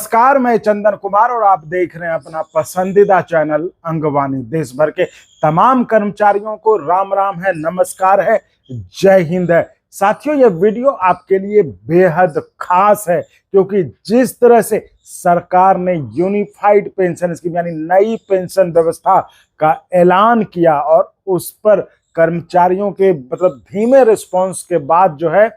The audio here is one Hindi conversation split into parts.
नमस्कार, मैं चंदन कुमार और आप देख रहे हैं अपना पसंदीदा चैनल अंगवानी। देश भर के तमाम कर्मचारियों को राम राम है, नमस्कार है, जय हिंद है। साथियों, ये वीडियो आपके लिए बेहद खास है क्योंकि जिस तरह से सरकार ने यूनिफाइड पेंशन स्कीम यानी नई पेंशन व्यवस्था का ऐलान किया और उस पर कर्मचारियों के धीमे रिस्पॉन्स के बाद जो है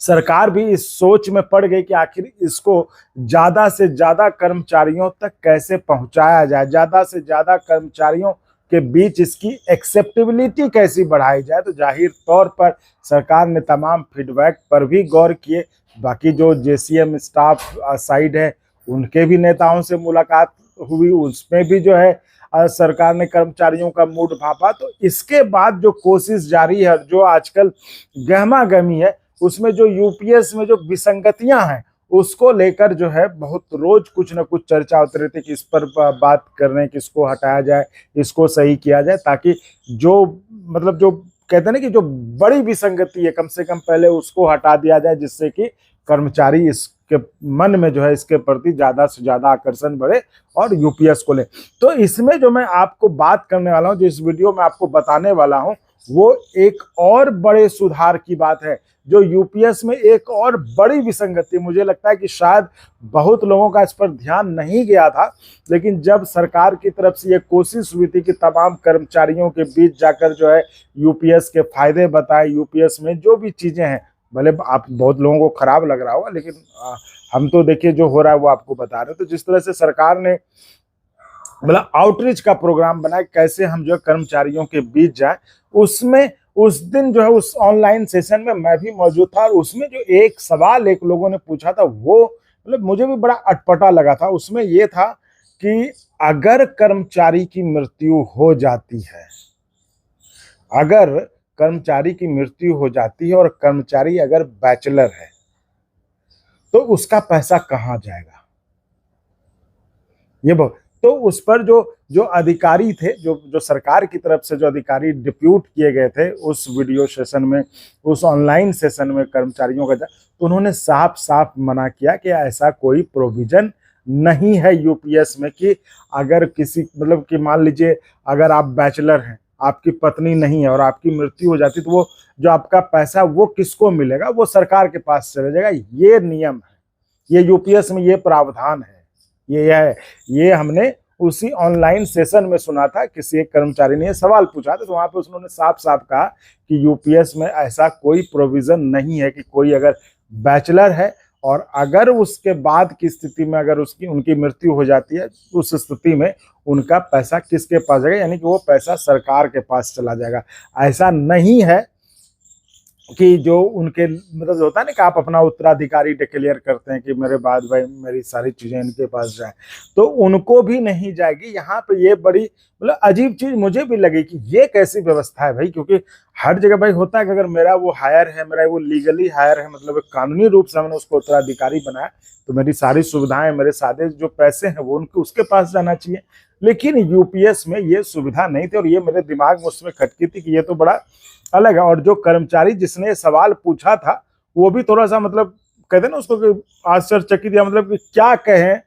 सरकार भी इस सोच में पड़ गई कि आखिर इसको ज्यादा से ज्यादा कर्मचारियों तक कैसे पहुंचाया जाए, ज्यादा से ज्यादा कर्मचारियों के बीच इसकी एक्सेप्टेबिलिटी कैसी बढ़ाई जाए। तो जाहिर तौर पर सरकार ने तमाम फीडबैक पर भी गौर किए। बाकी जो जेसीएम स्टाफ साइड है उनके भी नेताओं से मुलाकात हुई, उसमें भी जो है सरकार ने कर्मचारियों का मूड भांपा। तो इसके बाद जो कोशिश जारी है, जो आजकल गहमा गहमी है, उसमें जो यूपीएस में जो विसंगतियां हैं उसको लेकर जो है बहुत रोज कुछ ना कुछ चर्चा होती रहती है कि इस पर बात करने, किसको हटाया जाए, इसको सही किया जाए, ताकि जो जो कहते हैं ना कि जो बड़ी विसंगति है कम से कम पहले उसको हटा दिया जाए, जिससे कि कर्मचारी इसके मन में जो है इसके प्रति ज्यादा से ज्यादा आकर्षण बढ़े और यूपीएस को ले। तो इसमें जो मैं आपको बात करने वाला हूं, जो इस वीडियो में आपको बताने वाला हूं, वो एक और बड़े सुधार की बात है। जो यूपीएस में एक और बड़ी विसंगति, मुझे लगता है कि शायद बहुत लोगों का इस पर ध्यान नहीं गया था, लेकिन जब सरकार की तरफ से ये कोशिश हुई थी कि तमाम कर्मचारियों के बीच जाकर जो है यूपीएस के फायदे बताए, यूपीएस में जो भी चीजें हैं, भले आप बहुत लोगों को खराब लग रहा होगा, लेकिन हम तो देखिए जो हो रहा है वो आपको बता रहे हैं। तो जिस तरह से सरकार ने आउटरीच का प्रोग्राम बनाया, कैसे हम जो है कर्मचारियों के बीच जाए, उसमें उस दिन जो है उस ऑनलाइन सेशन में मैं भी मौजूद था और उसमें जो एक सवाल एक लोगों ने पूछा था वो मुझे भी बड़ा अटपटा लगा था। उसमें ये था कि अगर कर्मचारी की मृत्यु हो जाती है, अगर कर्मचारी की मृत्यु हो जाती है और कर्मचारी अगर बैचलर है तो उसका पैसा कहां जाएगा। ये तो उस पर जो जो अधिकारी थे, जो सरकार की तरफ से जो अधिकारी डिप्यूट किए गए थे उस वीडियो सेशन में, उस ऑनलाइन सेशन में कर्मचारियों का, तो उन्होंने साफ साफ मना किया कि ऐसा कोई प्रोविजन नहीं है यूपीएस में कि अगर किसी कि मान लीजिए अगर आप बैचलर हैं, आपकी पत्नी नहीं है और आपकी मृत्यु हो जाती, तो वो जो आपका पैसा वो किसको मिलेगा, वो सरकार के पास चले जाएगा। ये नियम है, ये यूपीएस में ये प्रावधान है, ये है। ये हमने उसी ऑनलाइन सेशन में सुना था, किसी एक कर्मचारी ने सवाल पूछा था, तो वहां पे उन्होंने साफ साफ कहा कि यूपीएस में ऐसा कोई प्रोविजन नहीं है कि कोई अगर बैचलर है और अगर उसके बाद की स्थिति में अगर उनकी मृत्यु हो जाती है, उस स्थिति में उनका पैसा किसके पास जाएगा, यानी कि वो पैसा सरकार के पास चला जाएगा। ऐसा नहीं है कि जो उनके होता है ना कि आप अपना उत्तराधिकारी डिक्लेयर करते हैं कि मेरे बाद भाई मेरी सारी चीजें इनके पास जाए, तो उनको भी नहीं जाएगी। यहाँ पे ये बड़ी अजीब चीज मुझे भी लगी कि ये कैसी व्यवस्था है भाई, क्योंकि हर जगह भाई होता है कि अगर मेरा वो हायर है, मेरा वो लीगली हायर है, कानूनी रूप से हमने उसको उत्तराधिकारी बनाया, तो मेरी सारी सुविधाएं, मेरे सारे जो पैसे हैं वो उनके उसके पास जाना चाहिए। लेकिन यूपीएस में ये सुविधा नहीं थी और ये मेरे दिमाग में उसमें खटकी थी कि ये तो बड़ा अलग है। और जो कर्मचारी जिसने सवाल पूछा था वो भी थोड़ा सा कहते हैं ना उसको कि आश्चर्यचकित या कि क्या कहें,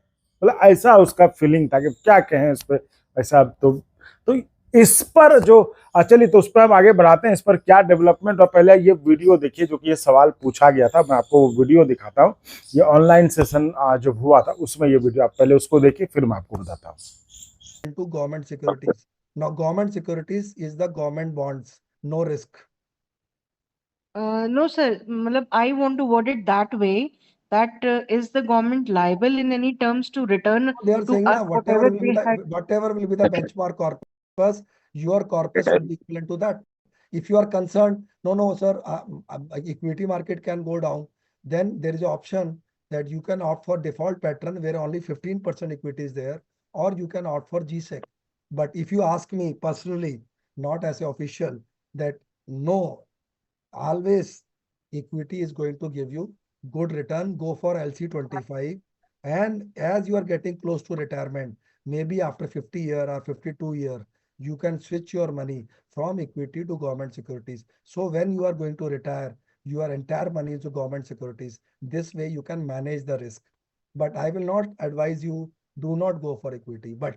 ऐसा उसका फीलिंग था कि क्या कहें इस पे ऐसा। तो इस पर जो चलिए तो उस पर हम आगे बढ़ाते हैं, इस पर क्या डेवलपमेंट। और पहले ये वीडियो देखिए जो कि ये सवाल पूछा गया था, मैं आपको वो वीडियो दिखाता हूँ। ये ऑनलाइन सेशन जो हुआ था उसमें ये वीडियो आप पहले उसको देखिए, फिर मैं आपको बताता हूँ। To government securities. Now government securities is the government bonds, no risk. No, sir. I want to word it that way. That is the government liable in any terms to return They are to saying us whatever will be they had? whatever will be the benchmark corpus, your corpus should be equivalent to that. If you are concerned, no, sir, equity market can go down, then there is an option that you can opt for default pattern where only 15% equity is there, or you can opt for GSEC. But if you ask me personally, not as an official, that no, always equity is going to give you good return, go for LC25. And as you are getting close to retirement, maybe after 50 year or 52 year, you can switch your money from equity to government securities. So when you are going to retire, your entire money is to government securities. This way you can manage the risk. but I will not advise you, do not go for equity. But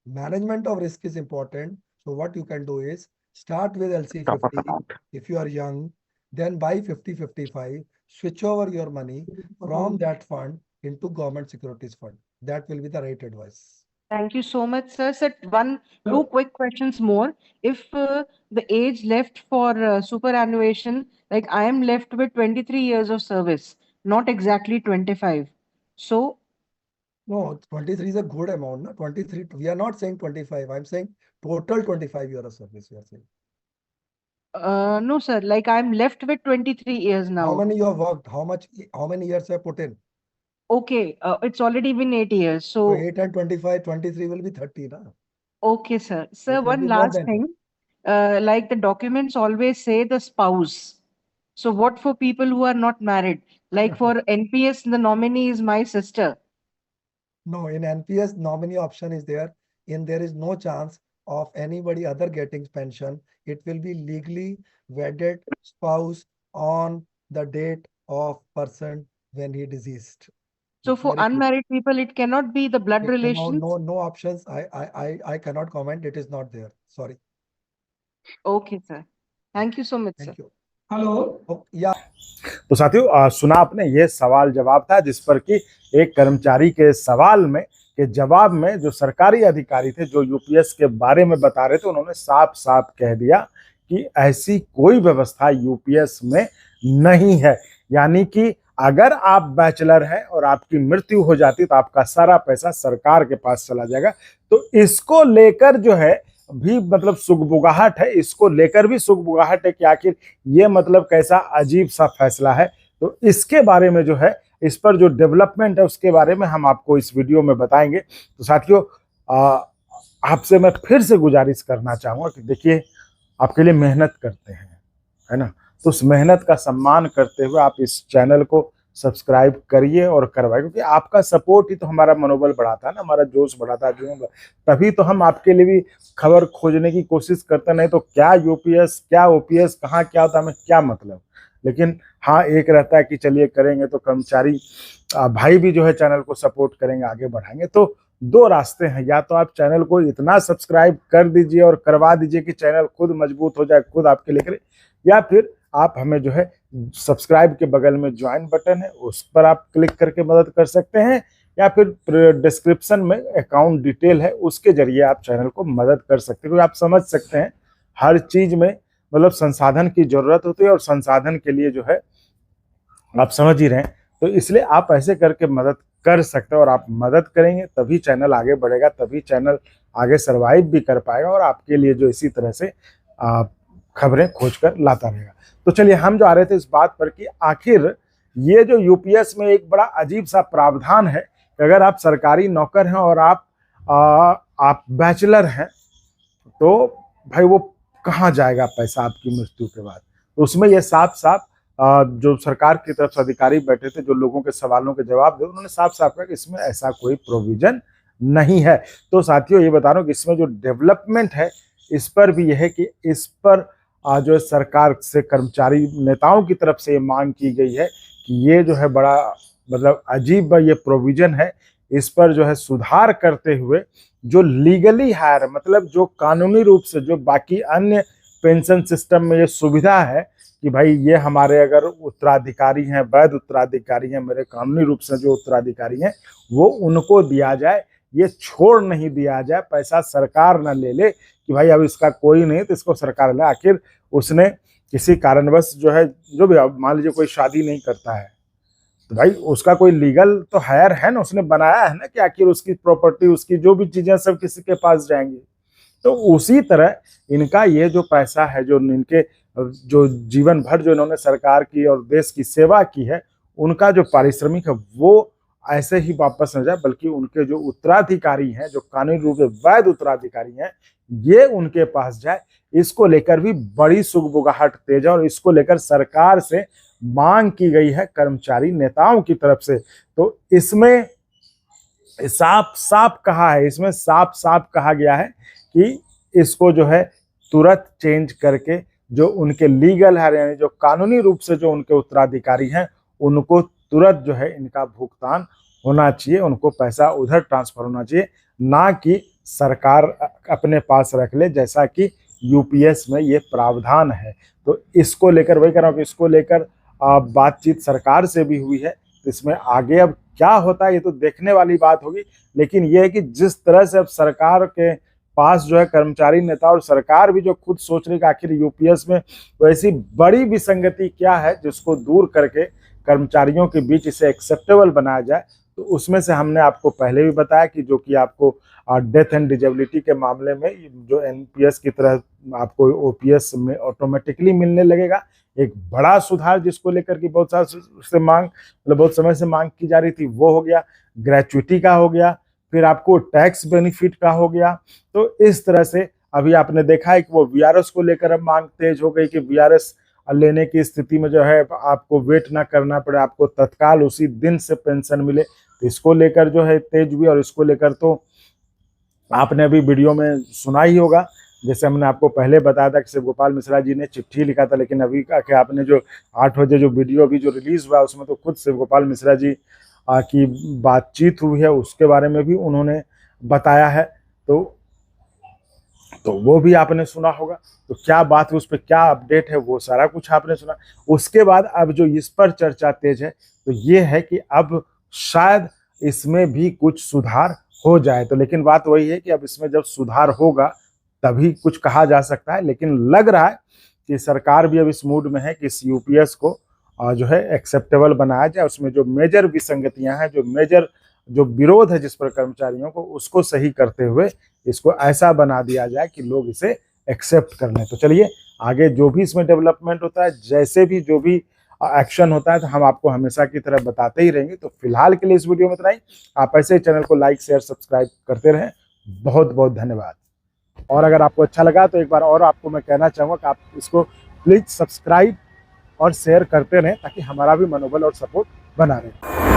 management of risk is important. So what you can do is start with LC50 if you are young, then buy 50-55, switch over your money from that fund into government securities fund. That will be the right advice. Thank you so much, sir. Sir, two quick questions more. If the age left for superannuation, like I am left with 23 years of service, not exactly 25. So, No, 23 is a good amount. No? 23, we are not saying 25. I'm saying total 25 year of service. We are saying. no, sir, like I'm left with 23 years How now. many you have worked? How many years you have put in? Okay, it's already been 8 years. So So, 8 and 25, 23 will be 30. Na? okay, sir. Sir, It will one be more last than that. thing. Like the documents always say the spouse. So, what for people who are not married? Like for NPS, the nominee is my sister. No, in NPS, nominee option is there. There is no chance of anybody other getting pension. It will be legally wedded spouse on the date of person when he deceased. So It's for very clear. unmarried people, it cannot be the blood No, relations. no options. I cannot comment. It is not there. Sorry. Okay, sir. Thank you so much, sir. Thank you. Hello. Oh, yeah. तो साथियों सुना आपने ये सवाल जवाब था जिस पर कि एक कर्मचारी के सवाल में के जवाब में जो सरकारी अधिकारी थे जो यूपीएस के बारे में बता रहे थे उन्होंने साफ साफ कह दिया कि ऐसी कोई व्यवस्था यूपीएस में नहीं है। यानी कि अगर आप बैचलर हैं और आपकी मृत्यु हो जाती तो आपका सारा पैसा सरकार के पास चला जाएगा। तो इसको लेकर जो है भी मतलब सुगबुगाहट है, इसको लेकर भी सुगबुगाहट है कि आखिर ये मतलब कैसा अजीब सा फैसला है। तो इसके बारे में जो है इस पर जो डेवलपमेंट है उसके बारे में हम आपको इस वीडियो में बताएंगे। तो साथियों आपसे मैं फिर से गुजारिश करना चाहूँगा कि देखिए आपके लिए मेहनत करते हैं, है ना, तो उस मेहनत का सम्मान करते हुए आप इस चैनल को सब्सक्राइब करिए और करवाइए, क्योंकि आपका सपोर्ट ही तो हमारा मनोबल बढ़ाता है ना, हमारा जोश बढ़ाता है। तभी तो हम आपके लिए भी खबर खोजने की कोशिश करते, नहीं तो क्या यूपीएस क्या ओपीएस कहाँ क्या होता है हमें क्या मतलब। लेकिन हाँ एक रहता है कि चलिए करेंगे तो कर्मचारी भाई भी जो है चैनल को सपोर्ट करेंगे, आगे बढ़ाएंगे। तो दो रास्ते हैं, या तो आप चैनल को इतना सब्सक्राइब कर दीजिए और करवा दीजिए कि चैनल खुद मजबूत हो जाए, खुद आपके लिए करे, या फिर आप हमें जो है सब्सक्राइब के बगल में ज्वाइन बटन है उस पर आप क्लिक करके मदद कर सकते हैं, या फिर डिस्क्रिप्शन में अकाउंट डिटेल है उसके जरिए आप चैनल को मदद कर सकते हैं। क्योंकि आप समझ सकते हैं हर चीज में मतलब संसाधन की जरूरत होती है और संसाधन के लिए जो है आप समझ ही रहे हैं, तो इसलिए आप ऐसे करके मदद कर सकते हैं और आप मदद करेंगे तभी चैनल आगे बढ़ेगा, तभी चैनल आगे सर्वाइव भी कर पाएगा और आपके लिए जो इसी तरह से खबरें खोज कर लाता रहेगा। तो चलिए हम जो आ रहे थे इस बात पर कि आखिर ये जो यूपीएस में एक बड़ा अजीब सा प्रावधान है कि अगर आप सरकारी नौकर हैं और आप बैचलर हैं तो भाई वो कहाँ जाएगा पैसा आपकी मृत्यु के बाद। तो उसमें ये साफ साफ जो सरकार की तरफ से अधिकारी बैठे थे जो लोगों के सवालों के जवाब दे, उन्होंने साफ साफ कहा कि इसमें ऐसा कोई प्रोविजन नहीं है। तो साथियों ये बता रहा हूँ कि इसमें जो डेवलपमेंट है इस पर भी यह है कि इस पर जो सरकार से कर्मचारी नेताओं की तरफ से ये मांग की गई है कि ये जो है बड़ा मतलब अजीब ये प्रोविजन है, इस पर जो है सुधार करते हुए जो लीगली हायर मतलब जो कानूनी रूप से जो बाकी अन्य पेंशन सिस्टम में ये सुविधा है कि भाई ये हमारे अगर उत्तराधिकारी हैं, वैध उत्तराधिकारी हैं, मेरे कानूनी रूप से जो उत्तराधिकारी हैं वो उनको दिया जाए, ये छोड़ नहीं दिया जाए, पैसा सरकार न ले ले कि भाई अब इसका कोई नहीं तो इसको सरकार ले। आखिर उसने किसी कारणवश जो है जो भी मान लीजिए कोई शादी नहीं करता है तो भाई उसका कोई लीगल तो हायर है ना, उसने बनाया है ना कि आखिर उसकी प्रॉपर्टी उसकी जो भी चीजें सब किसी के पास जाएंगी। तो उसी तरह इनका ये जो पैसा है जो इनके जो जीवन भर जो इन्होंने सरकार की और देश की सेवा की है उनका जो पारिश्रमिक है वो ऐसे ही वापस न जाए, बल्कि उनके जो उत्तराधिकारी हैं जो कानूनी रूप से वैध उत्तराधिकारी हैं ये उनके पास जाए। इसको लेकर भी बड़ी सुगबुगाहट तेज है और इसको लेकर सरकार से मांग की गई है कर्मचारी नेताओं की तरफ से। तो इसमें साफ साफ कहा है, इसमें साफ साफ कहा गया है कि इसको जो है तुरंत चेंज करके जो उनके लीगल है यानी जो कानूनी रूप से जो उनके उत्तराधिकारी हैं उनको तुरंत जो है इनका भुगतान होना चाहिए, उनको पैसा उधर ट्रांसफर होना चाहिए, ना कि सरकार अपने पास रख ले, जैसा कि यूपीएस में ये प्रावधान है। तो इसको लेकर वही कह रहा हूँ कि इसको लेकर बातचीत सरकार से भी हुई है। तो इसमें आगे अब क्या होता है ये तो देखने वाली बात होगी, लेकिन ये है कि जिस तरह से अब सरकार के पास जो है कर्मचारी नेता और सरकार भी जो खुद सोच रही है कि आखिर यूपीएस में वैसी बड़ी विसंगति क्या है जिसको दूर करके कर्मचारियों के बीच इसे एक्सेप्टेबल बनाया जाए। तो उसमें से हमने आपको पहले भी बताया कि जो कि आपको डेथ एंड डिजेबिलिटी के मामले में जो एनपीएस की तरह आपको ओपीएस में ऑटोमेटिकली मिलने लगेगा, एक बड़ा सुधार जिसको लेकर की बहुत साल से मांग मतलब बहुत समय से मांग की जा रही थी, वो हो गया। ग्रेचुइटी का हो गया, फिर आपको टैक्स बेनिफिट का हो गया। तो इस तरह से अभी आपने देखा है कि वो वीआरएस को लेकर अब मांग तेज हो गई कि वीआरएस लेने की स्थिति में जो है आपको वेट ना करना पड़े, आपको तत्काल उसी दिन से पेंशन मिले। तो इसको लेकर जो है तेज हुई, और इसको लेकर तो आपने अभी वीडियो में सुना ही होगा, जैसे हमने आपको पहले बताया था कि शिव गोपाल मिश्रा जी ने चिट्ठी लिखा था, लेकिन अभी के आपने जो 8 बजे जो वीडियो अभी जो रिलीज हुआ उसमें तो खुद शिव गोपाल मिश्रा जी की बातचीत हुई है, उसके बारे में भी उन्होंने बताया है। तो वो भी आपने सुना होगा। तो क्या बात है, उस पर क्या अपडेट है, वो सारा कुछ आपने सुना। उसके बाद अब जो इस पर चर्चा तेज है तो ये है कि अब शायद इसमें भी कुछ सुधार हो जाए। तो लेकिन बात वही है कि अब इसमें जब सुधार होगा तभी कुछ कहा जा सकता है, लेकिन लग रहा है कि सरकार भी अब इस मूड में है कि इस यूपीएस को जो है एक्सेप्टेबल बनाया जाए, उसमें जो मेजर विसंगतियां हैं, जो मेजर जो विरोध है जिस पर कर्मचारियों को, उसको सही करते हुए इसको ऐसा बना दिया जाए कि लोग इसे एक्सेप्ट कर लें। तो चलिए आगे जो भी इसमें डेवलपमेंट होता है, जैसे भी जो भी एक्शन होता है, तो हम आपको हमेशा की तरह बताते ही रहेंगे। तो फिलहाल के लिए इस वीडियो में इतना ही। आप ऐसे ही चैनल को लाइक शेयर सब्सक्राइब करते रहें। बहुत बहुत धन्यवाद। और अगर आपको अच्छा लगा तो एक बार और आपको मैं कहना चाहूँगा कि आप इसको प्लीज सब्सक्राइब और शेयर करते रहें ताकि हमारा भी मनोबल और सपोर्ट बना रहे।